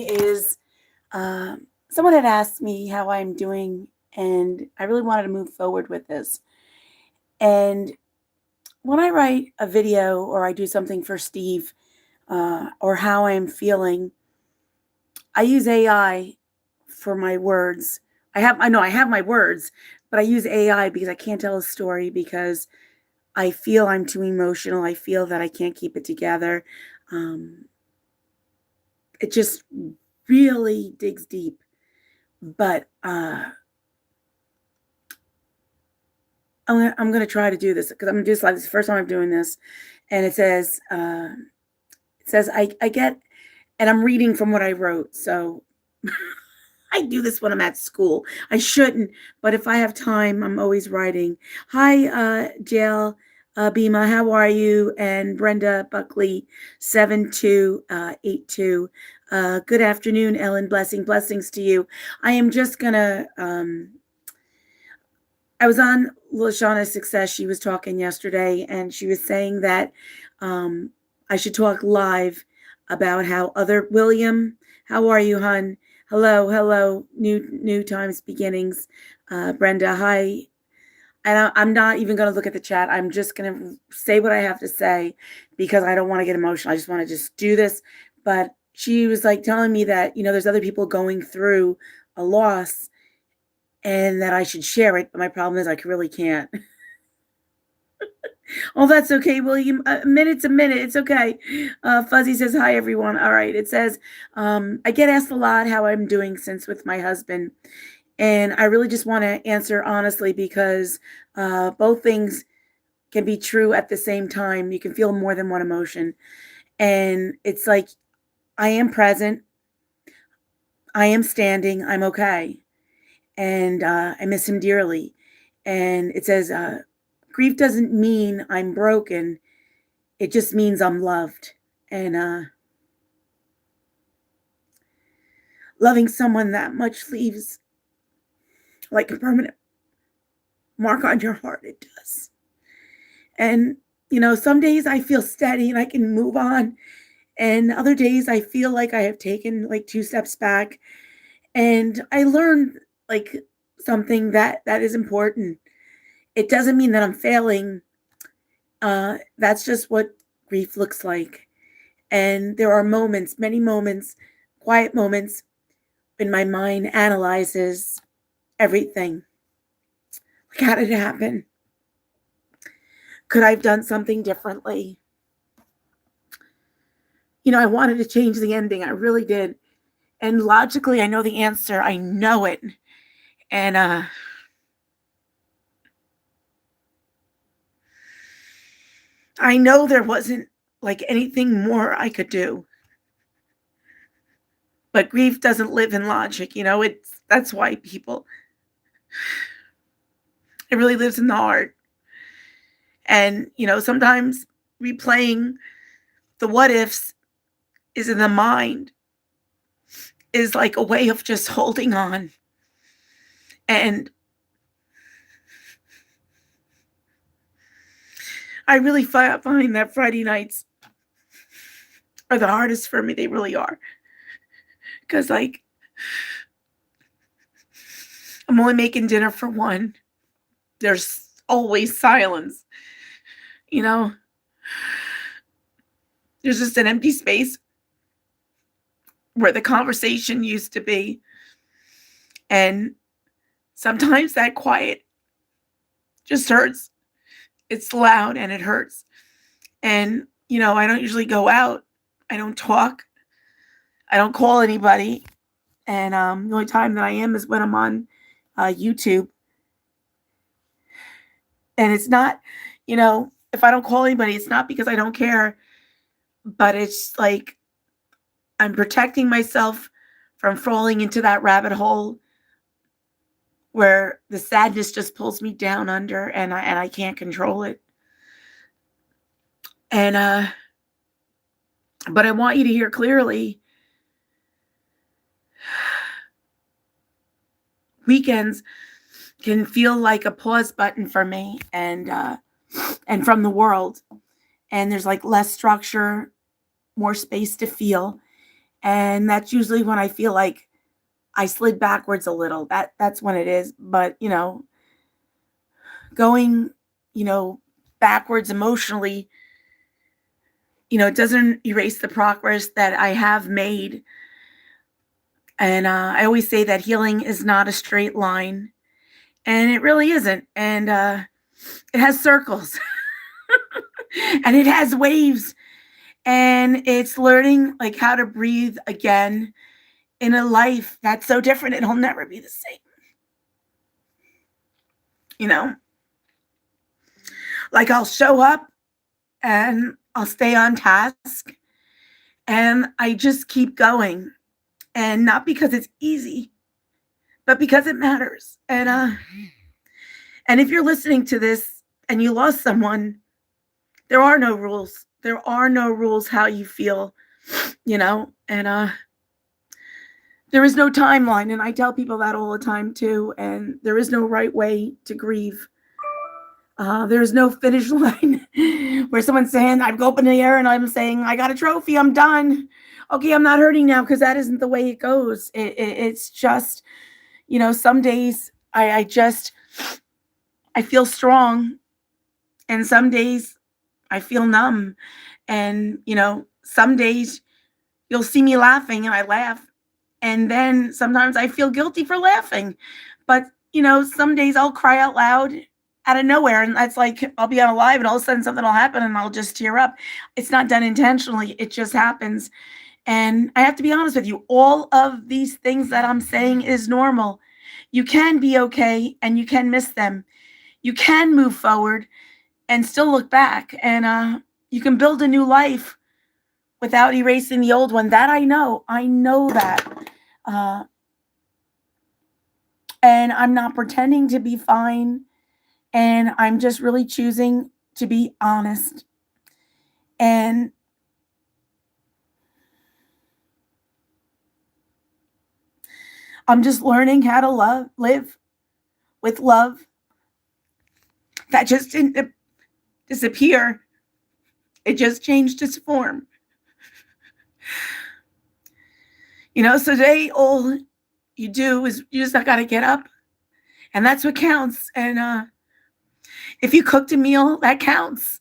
is someone had asked me how I'm doing, and I really wanted to move forward with this. And when I write a video or I do something for Steve or how I'm feeling, I use AI for my words. I have my words, but I use AI because I can't tell a story because I feel I'm too emotional. I feel that I can't keep it together. Um, it just really digs deep. But I'm gonna try to do this because I'm gonna do this like this is the first time I'm doing this, and it says I get, and I'm reading from what I wrote. So I do this when I'm at school. I shouldn't, but if I have time, I'm always writing. Hi, Jail, Bima, how are you? And Brenda Buckley, 7282. Good afternoon, Ellen. Blessings to you. I am just gonna. I was on Lashana's Success. She was talking yesterday, and she was saying that um, I should talk live about how other William. How are you, hun? Hello. New times beginnings. Brenda, hi. And I'm not even going to look at the chat. I'm just going to say what I have to say because I don't want to get emotional. I just want to just do this. But she was like telling me that there's other people going through a loss and that I should share it. But my problem is I really can't. Oh, that's okay, William. A minute's a minute. It's okay. Fuzzy says, hi, everyone. All right. It says, I get asked a lot how I'm doing since with my husband. And I really just want to answer honestly because both things can be true at the same time. You can feel more than one emotion. And it's like, I am present. I am standing. I'm okay. And I miss him dearly. And it says, grief doesn't mean I'm broken. It just means I'm loved. And loving someone that much leaves like a permanent mark on your heart. It does. And, some days I feel steady and I can move on. And other days I feel like I have taken like two steps back. And I learned like something that is important. It doesn't mean that I'm failing. That's just what grief looks like. And there are moments, many moments, quiet moments when my mind analyzes everything. Like, how did it happen? Could I have done something differently? I wanted to change the ending. I really did. And logically, I know the answer. I know it. And I know there wasn't like anything more I could do. But grief doesn't live in logic, that's why it really lives in the heart. And, sometimes replaying the what ifs is in the mind is like a way of just holding on. And I really find that Friday nights are the hardest for me. They really are. Because, like, I'm only making dinner for one. There's always silence. There's just an empty space where the conversation used to be. And sometimes that quiet just hurts. It's loud and it hurts. And, I don't usually go out. I don't talk. I don't call anybody. And the only time that I am is when I'm on YouTube. And it's not, if I don't call anybody, it's not because I don't care. But it's like I'm protecting myself from falling into that rabbit hole where the sadness just pulls me down under and I can't control it. And but I want you to hear clearly. Weekends can feel like a pause button for me and from the world. And there's like less structure, more space to feel. And that's usually when I feel like I slid backwards a little. That's when it is. But, going, you know, backwards emotionally, it doesn't erase the progress that I have made. And I always say that healing is not a straight line, and it really isn't. And it has circles and it has waves, and it's learning like how to breathe again in a life that's so different. It'll never be the same. You know, like I'll show up and I'll stay on task and I just keep going. And not because it's easy, but because it matters. And if you're listening to this and you lost someone, there are no rules. There are no rules how you feel, and there is no timeline. And I tell people that all the time too. And there is no right way to grieve. There's no finish line where someone's saying, I go up in the air and I'm saying, I got a trophy, I'm done. Okay, I'm not hurting now, because that isn't the way it goes. It's just, some days I feel strong, and some days I feel numb. And, some days you'll see me laughing and I laugh. And then sometimes I feel guilty for laughing. But, some days I'll cry out loud out of nowhere. And that's like, I'll be on a live and all of a sudden something will happen and I'll just tear up. It's not done intentionally. It just happens. And I have to be honest with you, all of these things that I'm saying is normal. You can be okay and you can miss them. You can move forward and still look back. And you can build a new life without erasing the old one. That I know. I know that. And I'm not pretending to be fine. And I'm just really choosing to be honest. And I'm just learning how to live with love that just didn't disappear. It just changed its form. So today, all you do is you just got to get up, and that's what counts. And if you cooked a meal, that counts.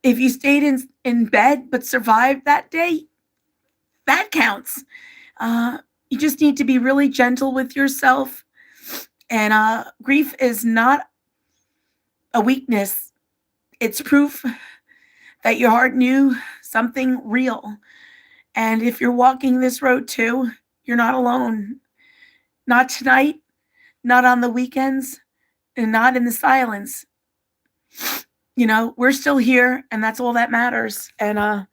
If you stayed in bed but survived that day, that counts. You just need to be really gentle with yourself. And grief is not a weakness. It's proof that your heart knew something real. And if you're walking this road too, you're not alone. Not tonight, not on the weekends, and not in the silence. We're still here, and that's all that matters. And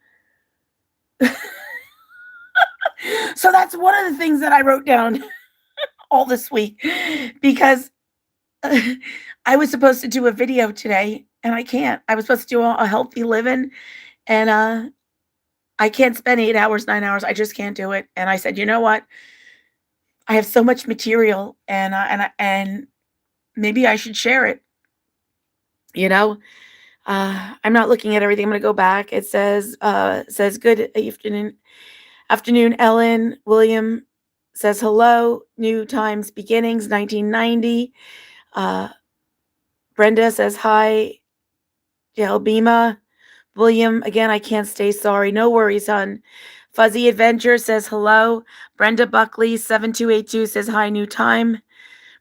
so that's one of the things that I wrote down all this week, because I was supposed to do a video today and I can't. I was supposed to do a healthy living, and I can't spend 8 hours, 9 hours. I just can't do it. And I said, you know what? I have so much material, and maybe I should share it. I'm not looking at everything. I'm going to go back. It says good afternoon, Ellen. William says hello. New Times Beginnings, 1990. Brenda says hi. Bima. William, again, I can't stay. Sorry. No worries, hon. Fuzzy Adventure says hello. Brenda Buckley, 7282 says hi, New Time.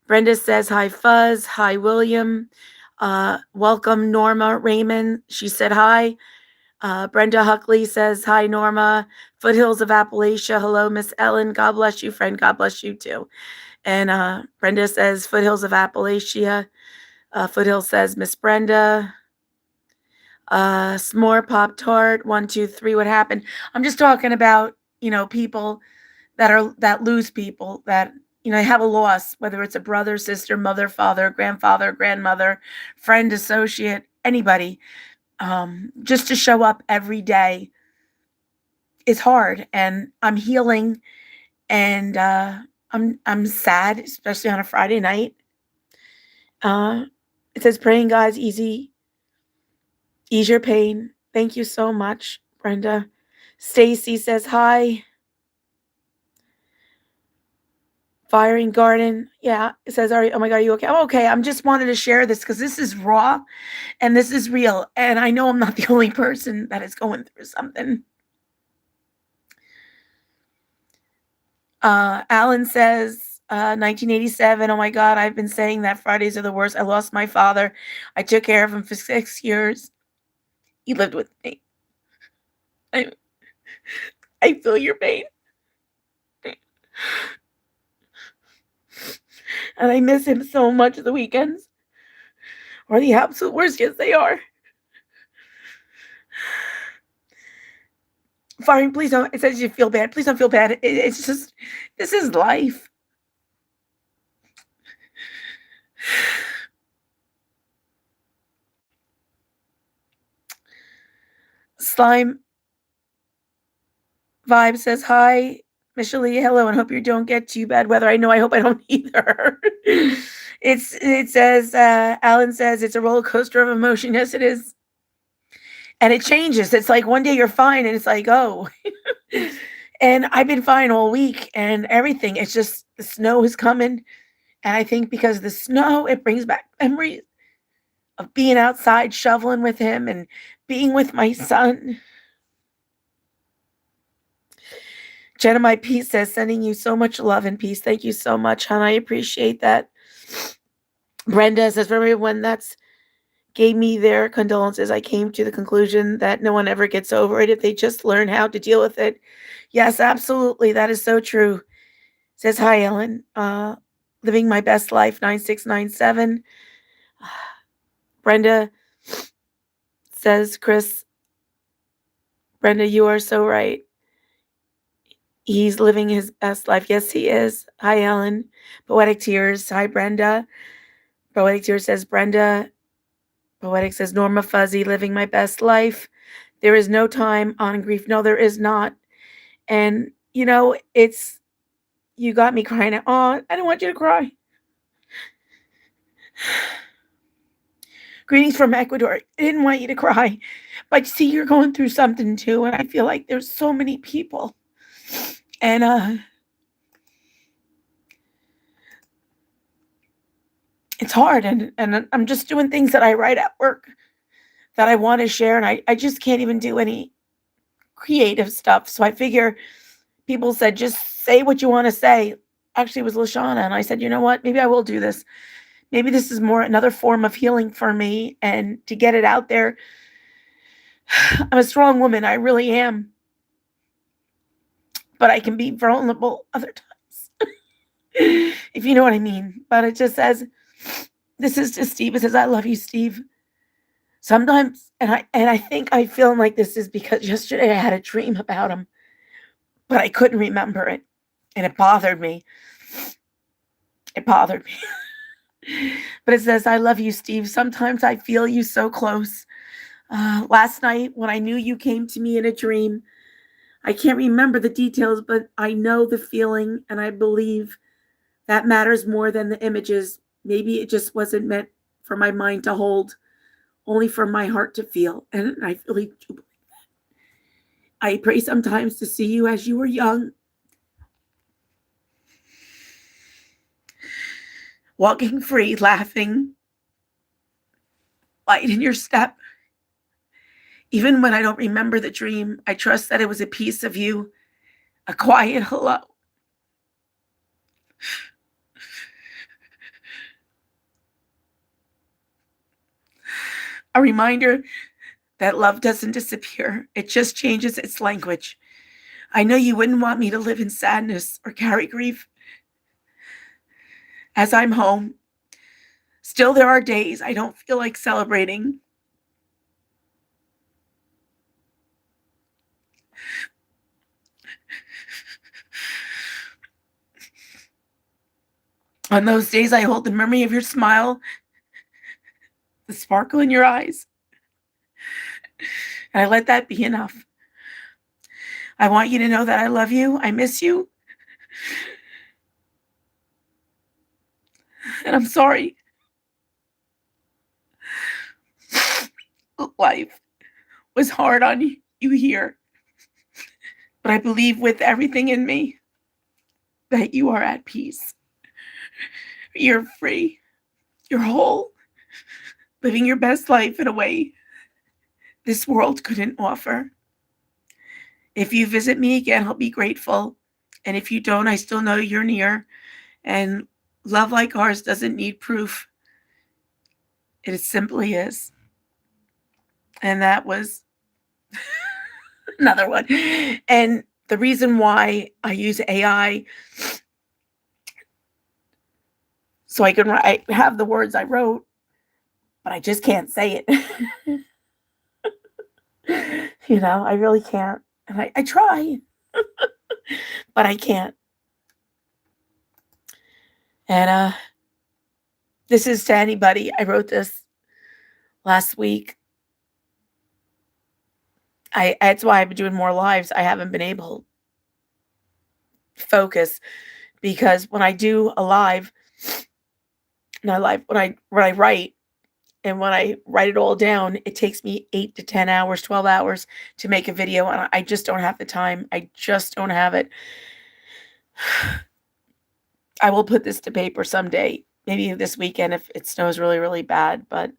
Brenda says hi, Fuzz. Hi, William. Welcome, Norma Raymond. She said hi. Brenda Huckley says hi, Norma. Foothills of Appalachia. Hello, Miss Ellen. God bless you, friend. God bless you too. And Brenda says Foothills of Appalachia. Foothills says Miss Brenda. S'more Pop Tart. 1, 2, 3. What happened? I'm just talking about people that lose people, that have a loss, whether it's a brother, sister, mother, father, grandfather, grandmother, friend, associate, anybody. Just to show up every day is hard, and I'm healing, and I'm sad, especially on a Friday night. It says praying God's ease your pain. Thank you so much, Brenda. Stacy says hi. Firing Garden. Yeah. It says, oh my God, are you okay? I'm okay. I'm just wanted to share this because this is raw and this is real. And I know I'm not the only person that is going through something. Alan says, 1987. Oh my God, I've been saying that Fridays are the worst. I lost my father. I took care of him for 6 years. He lived with me. I feel your pain. And I miss him so much the weekends. Or the absolute worst, yes, they are. Firing, please don't. It says you feel bad. Please don't feel bad. It's just, this is life. Slime Vibe says, hi, Michelle Lee, hello, and hope you don't get too bad weather. I hope I don't either. It says, Alan says, it's a roller coaster of emotion. Yes, it is. And it changes. It's like one day you're fine, and it's like, oh. And I've been fine all week and everything. It's just the snow is coming. And I think because of the snow, it brings back memories of being outside shoveling with him and being with my son. Jenna, my peace says, sending you so much love and peace. Thank you so much, hon. I appreciate that. Brenda says, for everyone that's gave me their condolences, I came to the conclusion that no one ever gets over it if they just learn how to deal with it. Yes, absolutely. That is so true. Says, hi, Ellen. Living my best life, 9697. Brenda says, Chris, Brenda, you are so right. He's living his best life. Yes, he is. Hi, Ellen. Poetic Tears. Hi, Brenda. Poetic Tears says, Brenda. Poetic says, Norma Fuzzy, living my best life. There is no time on grief. No, there is not. And, it's, you got me crying. Oh, I don't want you to cry. Greetings from Ecuador. I didn't want you to cry. But see, you're going through something too. And I feel like there's so many people. And it's hard. And I'm just doing things that I write at work that I want to share. And I just can't even do any creative stuff. So I figure people said, just say what you want to say. Actually, it was Lashana. And I said, you know what? Maybe I will do this. Maybe this is more another form of healing for me and to get it out there. I'm a strong woman. I really am. But I can be vulnerable other times. If you know what I mean. But it just says, this is to Steve. It says, I love you, Steve. Sometimes, and I think I feel like this is because yesterday I had a dream about him, but I couldn't remember it. And it bothered me. But it says, I love you, Steve. Sometimes I feel you so close. Last night, when I knew you came to me in a dream, I can't remember the details, but I know the feeling, and I believe that matters more than the images. Maybe it just wasn't meant for my mind to hold, only for my heart to feel. And I really do believe that. I pray sometimes to see you as you were young, walking free, laughing, light in your step. Even when I don't remember the dream, I trust that it was a piece of you, a quiet hello. A reminder that love doesn't disappear. It just changes its language. I know you wouldn't want me to live in sadness or carry grief. As I'm home, still there are days I don't feel like celebrating. On those days, I hold the memory of your smile, the sparkle in your eyes, and I let that be enough. I want you to know that I love you, I miss you, and I'm sorry. Life was hard on you here, but I believe with everything in me that you are at peace. You're free. You're whole. Living your best life in a way this world couldn't offer. If you visit me again, I'll be grateful. And if you don't, I still know you're near. And love like ours doesn't need proof. It simply is. And that was another one. And the reason why I use AI so I can have the words I wrote, but I just can't say it. I really can't. And I try, but I can't. And this is to anybody. I wrote this last week. That's why I've been doing more lives. I haven't been able to focus because when I do a live, not live, when I write, and when I write it all down, it takes me 8 to 10 hours, 12 hours to make a video, and I just don't have the time. I just don't have it. I will put this to paper someday, maybe this weekend if it snows really, really bad, but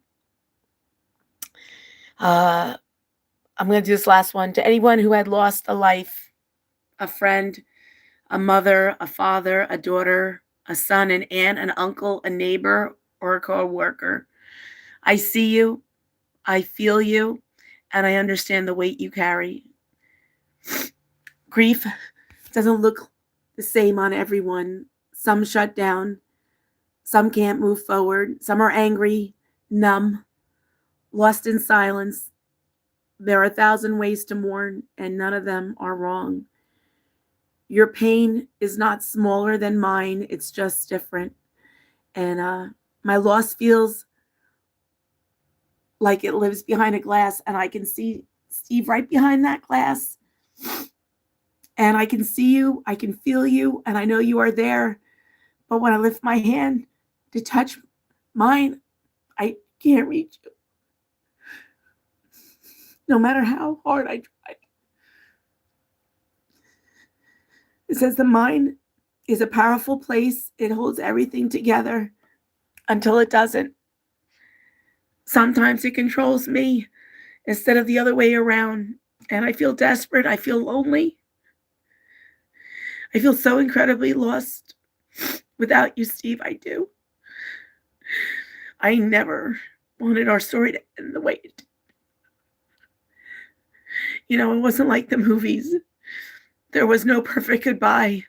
I'm going to do this last one. To anyone who had lost a life, a friend, a mother, a father, a daughter, a son, an aunt, an uncle, a neighbor, or a co-worker, I see you, I feel you, and I understand the weight you carry. Grief doesn't look the same on everyone. Some shut down, some can't move forward, some are angry, numb, lost in silence. There are 1,000 ways to mourn, and none of them are wrong. Your pain is not smaller than mine, it's just different. And my loss feels like it lives behind a glass, and I can see Steve right behind that glass. And I can see you, I can feel you, and I know you are there. But when I lift my hand to touch mine, I can't reach you. No matter how hard I try. It says the mind is a powerful place. It holds everything together until it doesn't. Sometimes it controls me instead of the other way around. And I feel desperate. I feel lonely. I feel so incredibly lost. Without you, Steve, I do. I never wanted our story to end the way it did. It wasn't like the movies. There was no perfect goodbye,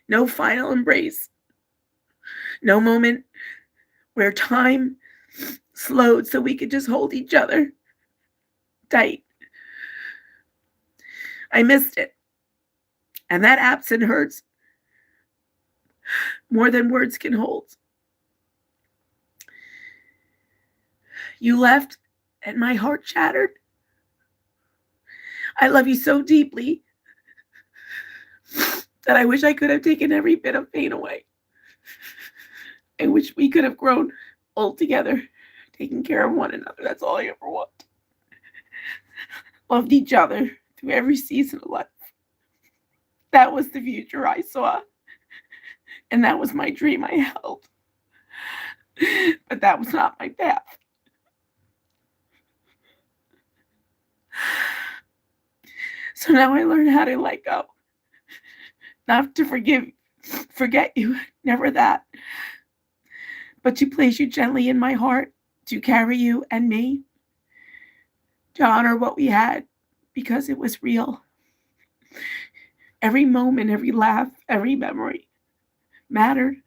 no final embrace, no moment where time slowed so we could just hold each other tight. I missed it. And that absence hurts more than words can hold. You left and my heart shattered. I love you so deeply that I wish I could have taken every bit of pain away. I wish we could have grown old together, taking care of one another. That's all I ever want. Loved each other through every season of life. That was the future I saw. And that was my dream I held. But that was not my path. So now I learn how to let go. Not to forget you, never that. But to place you gently in my heart, to carry you and me, to honor what we had, because it was real. Every moment, every laugh, every memory mattered.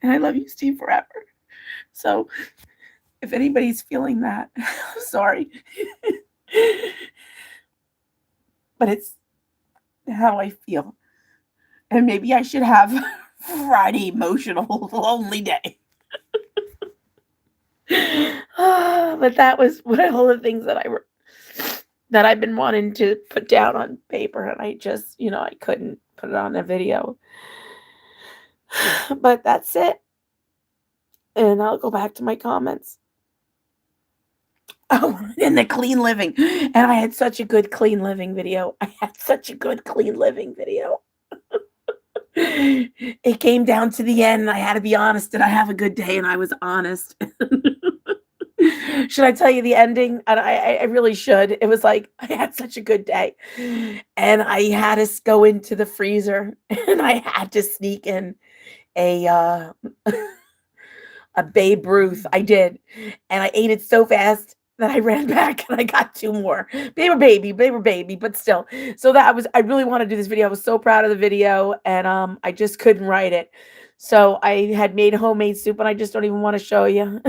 And I love you, Steve, forever. So if anybody's feeling that, I'm sorry. But it's how I feel. And maybe I should have Friday emotional lonely day. But that was one of all the things that I've been wanting to put down on paper, and I just, I couldn't put it on a video. But that's it. And I'll go back to my comments. Oh, and the clean living. And I had such a good clean living video. It came down to the end, and I had to be honest. Did I have a good day? And I was honest. Should I tell you the ending? And I really should. It was like I had such a good day, and I had to go into the freezer, and I had to sneak in a a Babe Ruth. I did, and I ate it so fast that I ran back and I got 2 more. They were baby, but still. So that was I really wanna do this video. I was so proud of the video, and, I just couldn't write it. So I had made homemade soup, and I just don't even wanna show you.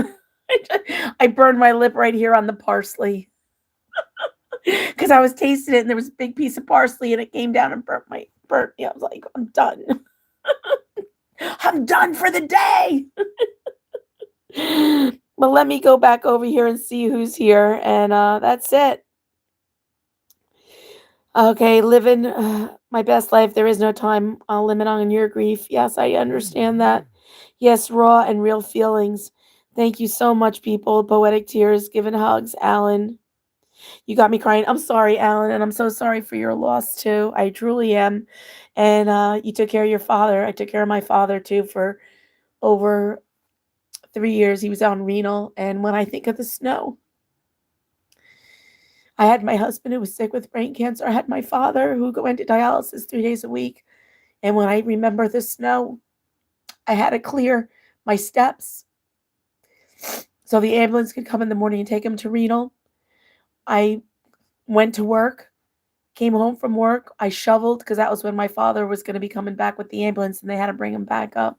I burned my lip right here on the parsley because I was tasting it, and there was a big piece of parsley, and it came down and burnt me. I was like, "I'm done. I'm done for the day." But let me go back over here and see who's here, and that's it. Okay, living my best life. There is no time limit on your grief. Yes, I understand that. Yes, raw and real feelings. Thank you so much, people. Poetic tears, giving hugs, Alan. You got me crying. I'm sorry, Alan, and I'm so sorry for your loss too. I truly am. And you took care of your father. I took care of my father too for over 3 years. He was on renal, and when I think of the snow, I had my husband who was sick with brain cancer. I had my father who went to dialysis 3 days a week. And when I remember the snow, I had to clear my steps so the ambulance could come in the morning and take him to renal. I went to work, came home from work. I shoveled because that was when my father was going to be coming back with the ambulance and they had to bring him back up.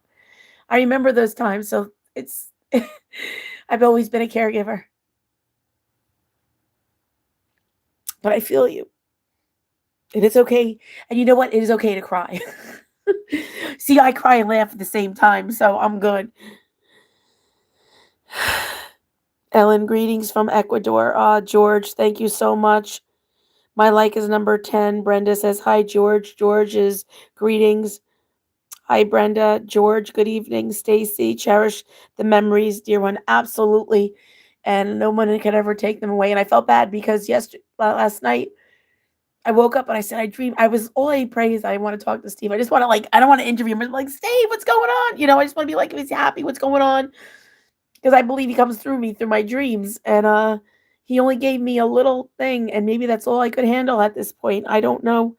I remember those times. So it's, I've always been a caregiver. But I feel you. And it's okay. And you know what? It is okay to cry. See, I cry and laugh at the same time, so I'm good. Ellen, greetings from Ecuador. George, thank you so much. My like is number 10. Brenda says, hi, George. George is greetings. Hi, Brenda. George, good evening. Stacy, cherish the memories, dear one. Absolutely. And no one could ever take them away. And I felt bad because last night, I woke up and I said, I dreamed. All I pray is I want to talk to Steve. I just want to I don't want to interview him. I'm like, Steve, what's going on? I just want to be like, if he's happy, what's going on? Because I believe he comes through me through my dreams. And he only gave me a little thing. And maybe that's all I could handle at this point. I don't know.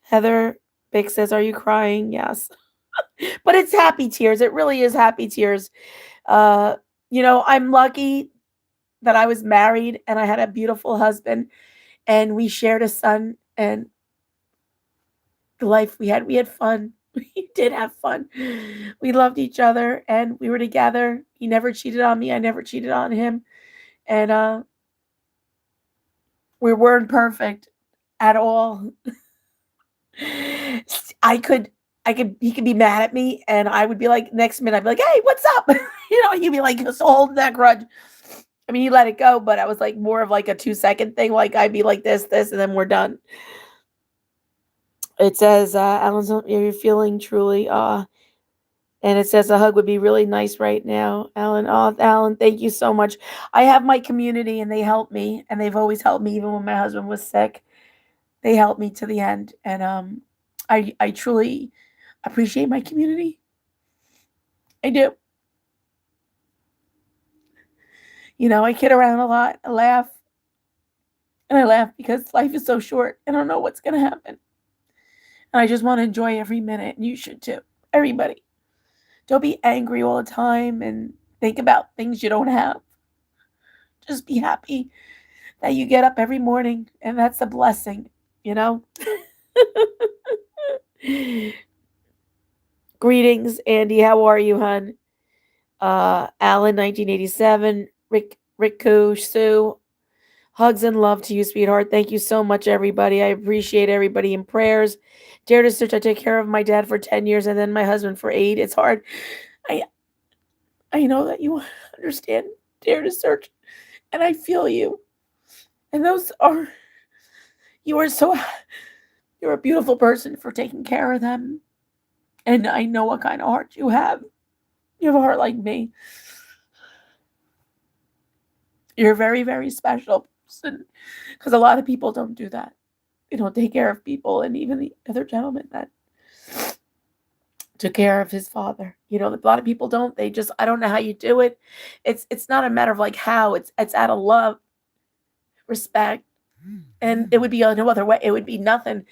Heather Bick says, are you crying? Yes. But it's happy tears. It really is happy tears. I'm lucky that I was married and I had a beautiful husband and we shared a son, and the life we had fun. We did have fun. We loved each other and we were together. He never cheated on me. I never cheated on him. And we weren't perfect at all. I could he could be mad at me and I would be like, next minute I'd be like, hey, what's up? He'd be like, just holding that grudge. I mean, he let it go, but I was like more of like a 2-second thing. Like I'd be like this, and then we're done. It says, Alan's, you're feeling truly, and it says a hug would be really nice right now. Alan, Alan, thank you so much. I have my community and they help me, and they've always helped me even when my husband was sick. They helped me to the end. And I truly appreciate my community. I do. I kid around a lot, I laugh. And I laugh because life is so short. I don't know what's going to happen. And I just want to enjoy every minute. And you should too. Everybody. Don't be angry all the time and think about things you don't have. Just be happy that you get up every morning. And that's a blessing, Greetings, Andy. How are you, hon? Alan, 1987. Riku, Sue. Hugs and love to you, sweetheart. Thank you so much, everybody. I appreciate everybody in prayers. Dare to search. I took care of my dad for 10 years and then my husband for 8. It's hard. I know that you understand. Dare to search. And I feel you. And you're a beautiful person for taking care of them. And I know what kind of heart you have. You have a heart like me. You're a very, very special person because a lot of people don't do that. take care of people, and even the other gentleman that took care of his father. A lot of people don't. They just, I don't know how you do it. It's not a matter of like how. It's out of love, respect, and it would be no other way. It would be nothing.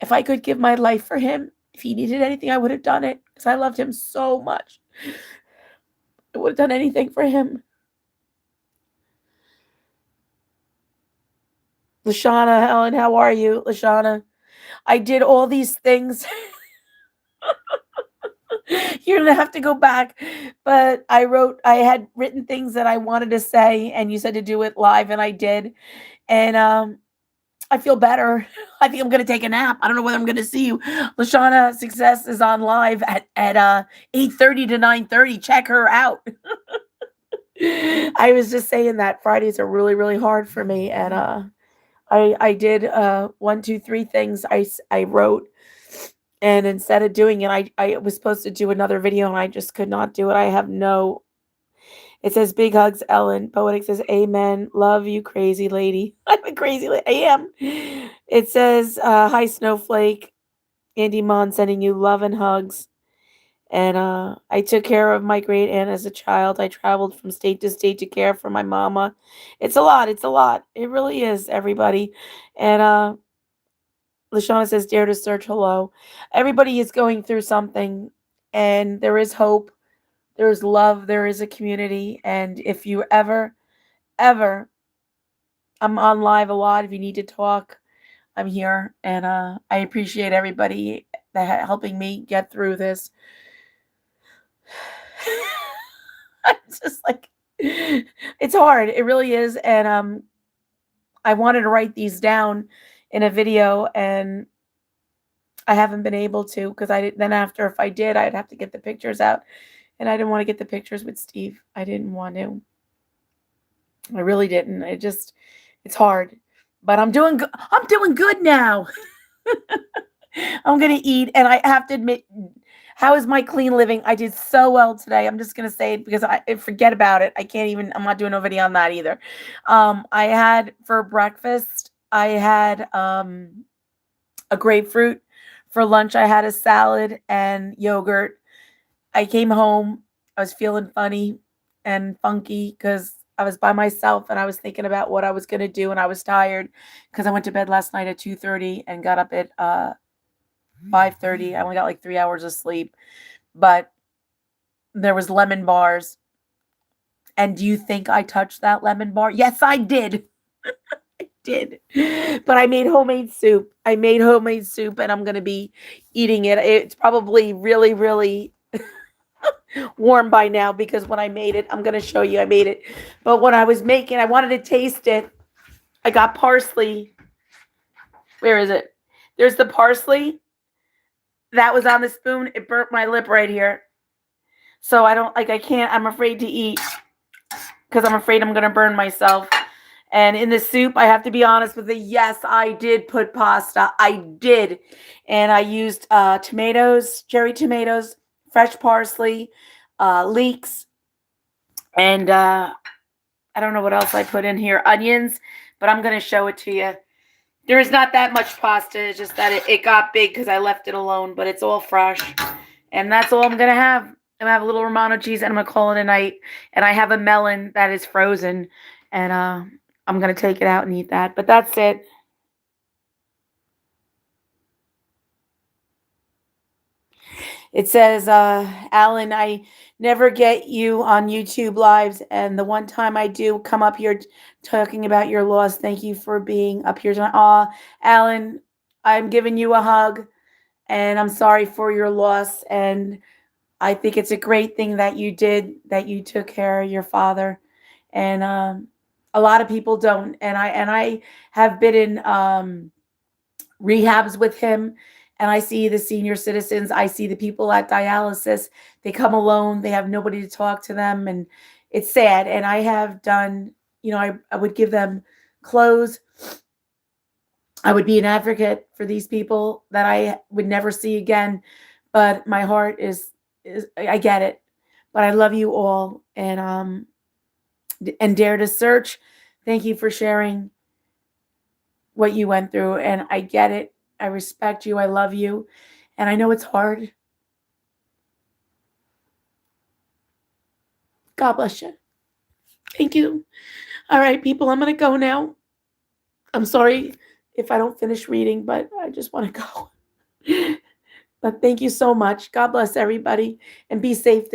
If I could give my life for him, if he needed anything, I would have done it because I loved him so much. I would have done anything for him. Lashana, Helen, how are you? Lashana, I did all these things. You're gonna have to go back, but I had written things that I wanted to say, and you said to do it live, and I did, and I feel better. I think I'm gonna take a nap. I don't know whether I'm gonna see you. Lashana Success is on live at 8:30 to 9:30. Check her out. I was just saying that Fridays are really, really hard for me, and I did 1, 2, 3 things I wrote, and instead of doing it, I was supposed to do another video, and I just could not do it. I have no. It says big hugs, Ellen. Poetic says amen. Love you, crazy lady. I'm a crazy lady. I am. It says hi, Snowflake. Andy Mon sending you love and hugs. And I took care of my great aunt as a child. I traveled from state to state to care for my mama. It's a lot. It's a lot. It really is, everybody. And Lashana says, dare to search. Hello. Everybody is going through something, and there is hope. There is love. There is a community. And if you ever, I'm on live a lot. If you need to talk, I'm here. And I appreciate everybody that helping me get through this. I'm just like, it's hard. It really is. And I wanted to write these down in a video, and I haven't been able to because then after, if I did, I'd have to get the pictures out, and I didn't want to get the pictures with Steve. I didn't want to. I really didn't. It's hard, but I'm doing good now. I'm gonna eat, and I have to admit, how is my clean living? I did so well today. I'm just gonna say it because I forget about it. I'm not doing no video on that either. I had for breakfast, I had a grapefruit. For lunch, I had a salad and yogurt. I came home. I was feeling funny and funky because I was by myself, and I was thinking about what I was gonna do, and I was tired because I went to bed last night at 2:30 and got up at 5:30. I only got like 3 hours of sleep, but there was lemon bars. And do you think I touched that lemon bar? Yes, I did. I did. But I made homemade soup. And I'm going to be eating it. It's probably really, really warm by now because when I made it, I'm going to show you I made it. But when I was making, I wanted to taste it. I got parsley. Where is it? There's the parsley. That was on the spoon. It burnt my lip right here. So I'm afraid to eat because I'm afraid I'm going to burn myself. And in the soup, I have to be honest with you. Yes, I did put pasta. I did. And I used tomatoes, cherry tomatoes, fresh parsley, leeks, and I don't know what else I put in here. Onions, but I'm going to show it to you. There is not that much pasta. It's just that it got big because I left it alone, but it's all fresh. And that's all I'm going to have. I'm going to have a little Romano cheese, and I'm going to call it a night. And I have a melon that is frozen, and I'm going to take it out and eat that. But that's it. It says, Alan, I never get you on YouTube lives. And the one time I do come up here talking about your loss, thank you for being up here tonight. Aw, Alan, I'm giving you a hug, and I'm sorry for your loss. And I think it's a great thing that you did, that you took care of your father. And a lot of people don't. And I have been in rehabs with him, and I see the senior citizens. I see the people at dialysis. They come alone. They have nobody to talk to them, and it's sad. And I have done, I would give them clothes. I would be an advocate for these people that I would never see again. But my heart is I get it. But I love you all, and dare to search. Thank you for sharing. what you went through, and I get it. I respect you. I love you. And I know it's hard. God bless you. Thank you. All right, people, I'm going to go now. I'm sorry if I don't finish reading, but I just want to go. But thank you so much. God bless everybody and be safe.